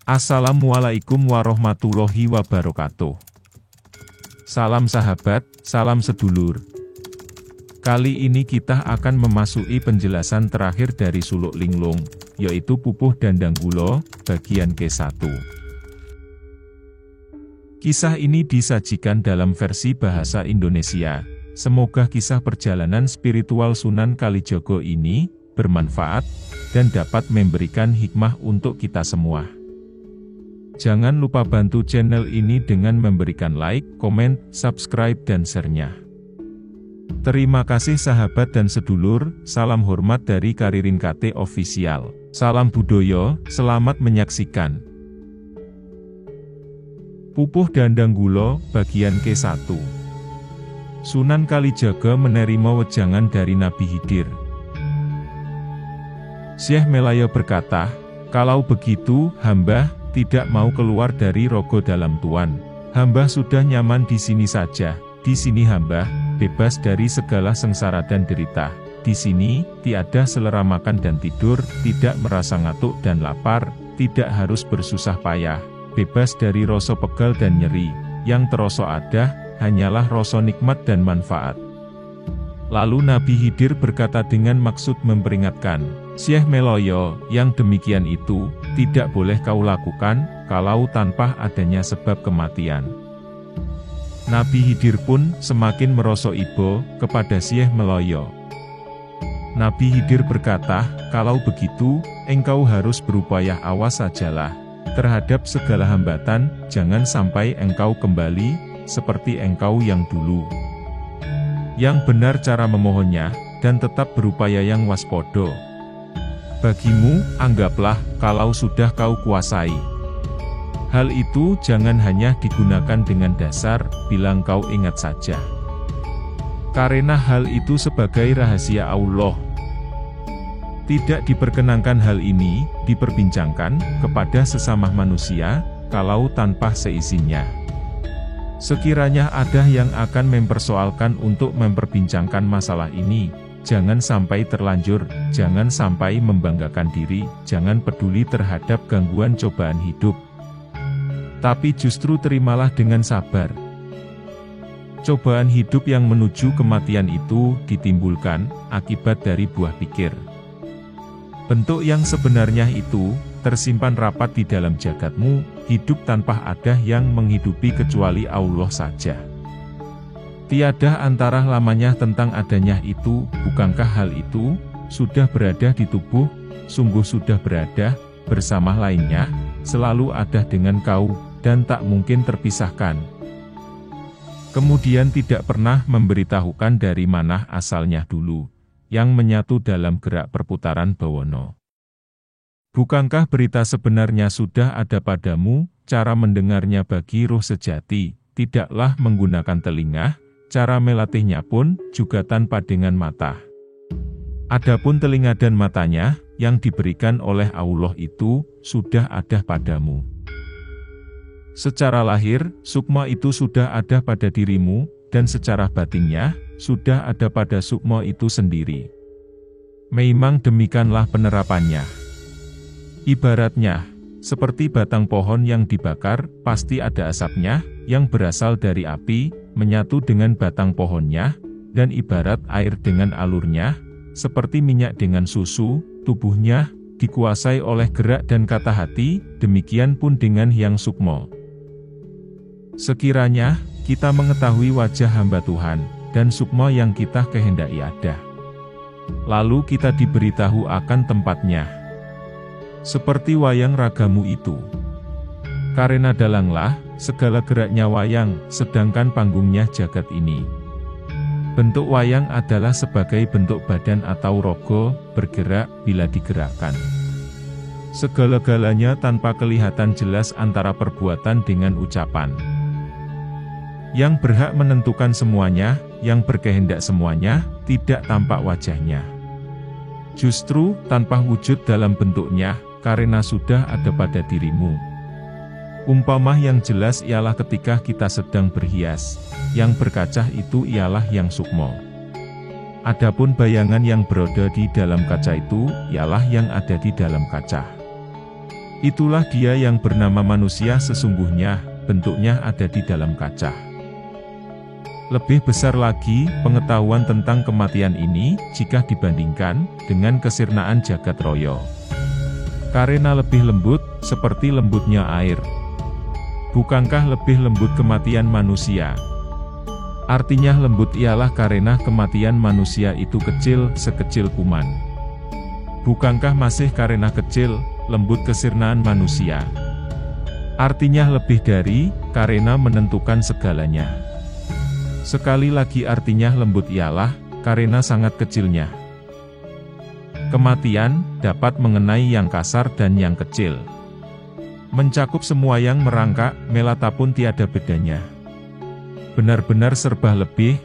Assalamualaikum warahmatullahi wabarakatuh. Salam sahabat, salam sedulur. Kali ini kita akan memasuki penjelasan terakhir dari Suluk Linglung, yaitu Pupuh Dandang Gula, bagian ke-1. Kisah ini disajikan dalam versi bahasa Indonesia. Semoga kisah perjalanan spiritual Sunan Kalijaga ini bermanfaat dan dapat memberikan hikmah untuk kita semua. Jangan lupa bantu channel ini dengan memberikan like, komen, subscribe, dan share-nya. Terima kasih sahabat dan sedulur, salam hormat dari Karirin KT Official. Salam budaya, selamat menyaksikan. Pupuh Dandang Gula, bagian ke-1. Sunan Kalijaga menerima wejangan dari Nabi Khidir. Syekh Melaya berkata, "Kalau begitu, hamba tidak mau keluar dari rogo dalam Tuan. Hamba sudah nyaman di sini saja. Di sini hamba bebas dari segala sengsara dan derita. Di sini tiada selera makan dan tidur, tidak merasa ngantuk dan lapar, tidak harus bersusah payah, bebas dari rasa pegal dan nyeri. Yang terasa ada hanyalah rasa nikmat dan manfaat." Lalu Nabi Khidir berkata dengan maksud memperingatkan, "Syekh Melaya, yang demikian itu tidak boleh kau lakukan kalau tanpa adanya sebab kematian." Nabi Khidir pun semakin merasa iba kepada Syekh Melaya. Nabi Khidir berkata, "Kalau begitu, engkau harus berupaya awas sajalah terhadap segala hambatan, jangan sampai engkau kembali seperti engkau yang dulu. Yang benar cara memohonnya, dan tetap berupaya yang waspada. Bagimu, anggaplah kalau sudah kau kuasai. Hal itu jangan hanya digunakan dengan dasar, bilang kau ingat saja. Karena hal itu sebagai rahasia Allah. Tidak diperkenankan hal ini diperbincangkan kepada sesama manusia, kalau tanpa seizinnya. Sekiranya ada yang akan mempersoalkan untuk memperbincangkan masalah ini, jangan sampai terlanjur, jangan sampai membanggakan diri, jangan peduli terhadap gangguan cobaan hidup. Tapi justru terimalah dengan sabar. Cobaan hidup yang menuju kematian itu ditimbulkan akibat dari buah pikir. Bentuk yang sebenarnya itu tersimpan rapat di dalam jagatmu, hidup tanpa ada yang menghidupi kecuali Allah saja. Tiada antara lamanya tentang adanya itu, bukankah hal itu sudah berada di tubuh, sungguh sudah berada bersama lainnya, selalu ada dengan kau, dan tak mungkin terpisahkan. Kemudian tidak pernah memberitahukan dari mana asalnya dulu, yang menyatu dalam gerak perputaran bawana. Bukankah berita sebenarnya sudah ada padamu, cara mendengarnya bagi ruh sejati, tidaklah menggunakan telinga, cara melatihnya pun juga tanpa dengan mata. Adapun telinga dan matanya, yang diberikan oleh Allah itu, sudah ada padamu. Secara lahir, sukma itu sudah ada pada dirimu, dan secara batinnya, sudah ada pada sukma itu sendiri. Memang demikianlah penerapannya. Ibaratnya, seperti batang pohon yang dibakar, pasti ada asapnya, yang berasal dari api, menyatu dengan batang pohonnya, dan ibarat air dengan alurnya, seperti minyak dengan susu, tubuhnya, dikuasai oleh gerak dan kata hati, demikian pun dengan yang sukma. Sekiranya, kita mengetahui wajah hamba Tuhan, dan sukma yang kita kehendaki ada. Lalu kita diberitahu akan tempatnya. Seperti wayang ragamu itu. Karena dalanglah, segala geraknya wayang, sedangkan panggungnya jagat ini. Bentuk wayang adalah sebagai bentuk badan atau rogo, bergerak bila digerakkan. Segala-galanya tanpa kelihatan jelas antara perbuatan dengan ucapan. Yang berhak menentukan semuanya, yang berkehendak semuanya, tidak tampak wajahnya. Justru, tanpa wujud dalam bentuknya, karena sudah ada pada dirimu. Umpamah yang jelas ialah ketika kita sedang berhias, yang berkaca itu ialah yang sukma. Adapun bayangan yang berada di dalam kaca itu, ialah yang ada di dalam kaca. Itulah dia yang bernama manusia sesungguhnya, bentuknya ada di dalam kaca. Lebih besar lagi pengetahuan tentang kematian ini jika dibandingkan dengan kesirnaan jagat raya. Karena lebih lembut, seperti lembutnya air. Bukankah lebih lembut kematian manusia? Artinya lembut ialah karena kematian manusia itu kecil sekecil kuman. Bukankah masih karena kecil, lembut kesirnaan manusia? Artinya lebih dari, karena menentukan segalanya. Sekali lagi artinya lembut ialah, karena sangat kecilnya. Kematian dapat mengenai yang kasar dan yang kecil. Mencakup semua yang merangkak, melata pun tiada bedanya. Benar-benar serba lebih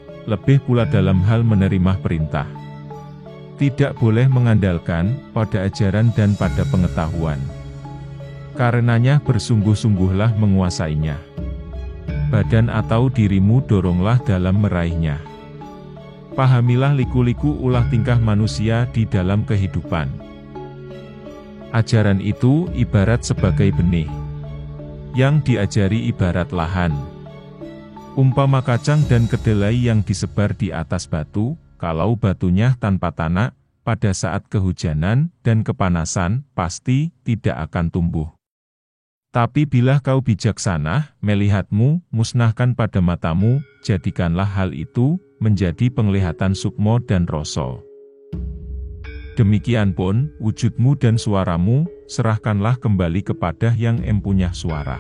pula dalam hal menerima perintah. Tidak boleh mengandalkan pada ajaran dan pada pengetahuan. Karenanya bersungguh-sungguhlah menguasainya. Badan atau dirimu doronglah dalam meraihnya. Pahamilah liku-liku ulah tingkah manusia di dalam kehidupan. Ajaran itu ibarat sebagai benih. Yang diajari ibarat lahan. Umpama kacang dan kedelai yang disebar di atas batu, kalau batunya tanpa tanah, pada saat kehujanan dan kepanasan, pasti tidak akan tumbuh. Tapi bila kau bijaksana, melihatmu, musnahkan pada matamu, jadikanlah hal itu menjadi penglihatan sukmo dan rasa. Demikian pun, wujudmu dan suaramu, serahkanlah kembali kepada yang empunya suara.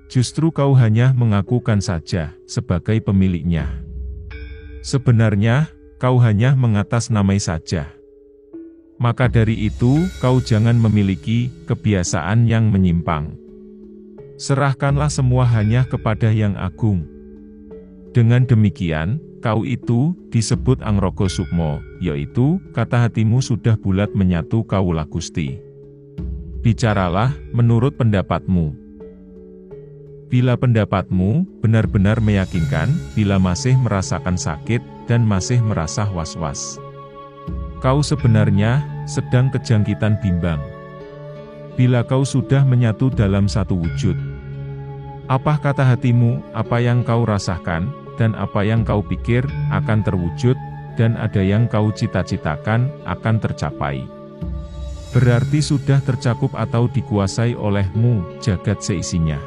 Justru kau hanya mengakukan saja, sebagai pemiliknya. Sebenarnya, kau hanya mengatasnamai saja. Maka dari itu, kau jangan memiliki kebiasaan yang menyimpang. Serahkanlah semua hanya kepada yang agung. Dengan demikian, kau itu disebut Angrogo Sukmo, yaitu, kata hatimu sudah bulat menyatu kaulah Gusti. Bicaralah menurut pendapatmu. Bila pendapatmu benar-benar meyakinkan, bila masih merasakan sakit, dan masih merasa was-was, kau sebenarnya sedang kejangkitan bimbang. Bila kau sudah menyatu dalam satu wujud, apa kata hatimu, apa yang kau rasakan, dan apa yang kau pikir, akan terwujud, dan ada yang kau cita-citakan, akan tercapai. Berarti sudah tercakup atau dikuasai olehmu, jagat seisinya.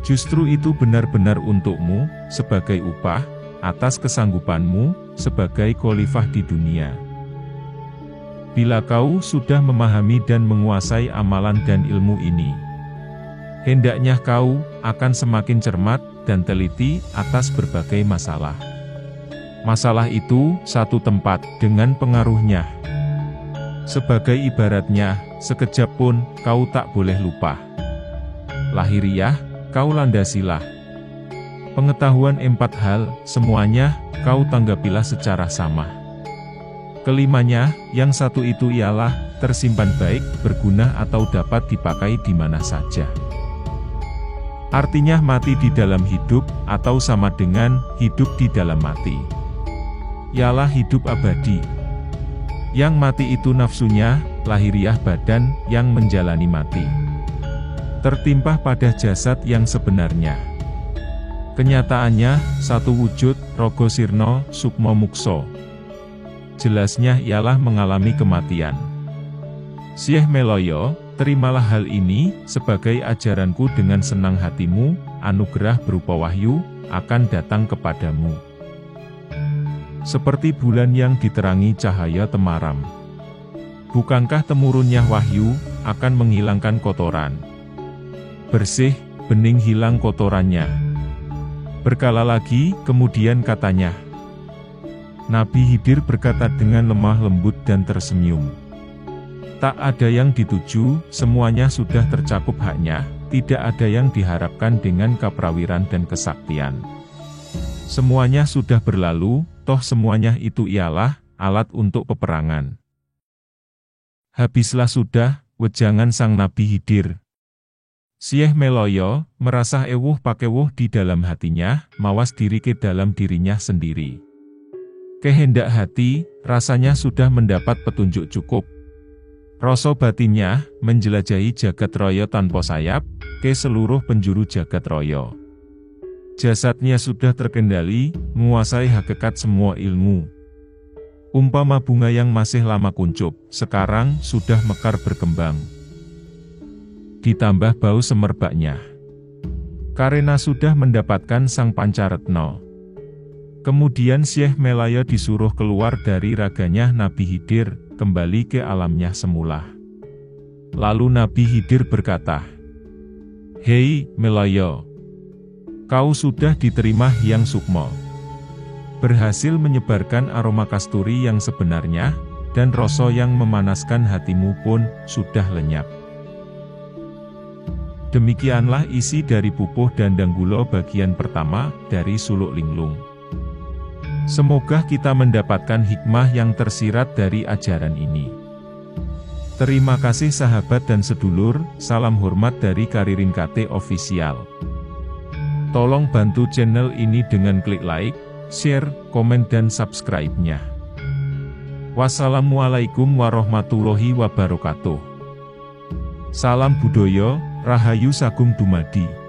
Justru itu benar-benar untukmu, sebagai upah, atas kesanggupanmu, sebagai khalifah di dunia. Bila kau sudah memahami dan menguasai amalan dan ilmu ini, hendaknya kau akan semakin cermat dan teliti atas berbagai masalah. Masalah itu satu tempat dengan pengaruhnya. Sebagai ibaratnya, sekejap pun kau tak boleh lupa. Lahiriah, kau landasilah. Pengetahuan 4 hal, semuanya, kau tanggapilah secara sama. Kelimanya, yang satu itu ialah, tersimpan baik, berguna atau dapat dipakai di mana saja. Artinya mati di dalam hidup, atau sama dengan, hidup di dalam mati. Ialah hidup abadi. Yang mati itu nafsunya, lahiriah badan, yang menjalani mati. Tertimpah pada jasad yang sebenarnya. Kenyataannya, satu wujud, Rogo Sirno, Sukmo Mukso. Jelasnya ialah mengalami kematian. Syekh Meloyo, terimalah hal ini, sebagai ajaranku dengan senang hatimu, anugerah berupa wahyu, akan datang kepadamu. Seperti bulan yang diterangi cahaya temaram. Bukankah temurunnya wahyu, akan menghilangkan kotoran? Bersih, bening hilang kotorannya. Berkala lagi, kemudian katanya. Nabi Khidir berkata dengan lemah lembut dan tersenyum. Tak ada yang dituju, semuanya sudah tercakup haknya, tidak ada yang diharapkan dengan keprawiran dan kesaktian. Semuanya sudah berlalu, toh semuanya itu ialah alat untuk peperangan. Habislah sudah, wejangan sang Nabi Khidir. Syekh Meloyo, merasa ewuh pakewuh di dalam hatinya, mawas diri ke dalam dirinya sendiri. Kehendak hati, rasanya sudah mendapat petunjuk cukup. Rasa batinnya, menjelajahi jagat raya tanpa sayap, ke seluruh penjuru jagat raya. Jasadnya sudah terkendali, menguasai hakikat semua ilmu. Umpama bunga yang masih lama kuncup, sekarang sudah mekar berkembang. Ditambah bau semerbaknya. Karena sudah mendapatkan sang Pancaretno. Kemudian Syekh Melaya disuruh keluar dari raganya Nabi Khidir, kembali ke alamnya semula. Lalu Nabi Khidir berkata, "Hei, Melaya, kau sudah diterima Hyang Sukma. Berhasil menyebarkan aroma kasturi yang sebenarnya, dan rasa yang memanaskan hatimu pun sudah lenyap." Demikianlah isi dari Pupuh Dandang Gula bagian pertama dari Suluk Linglung. Semoga kita mendapatkan hikmah yang tersirat dari ajaran ini. Terima kasih sahabat dan sedulur, salam hormat dari Karirin KT Official. Tolong bantu channel ini dengan klik like, share, komen dan subscribe-nya. Wassalamualaikum warahmatullahi wabarakatuh. Salam budaya, Rahayu Sagung Dumadi.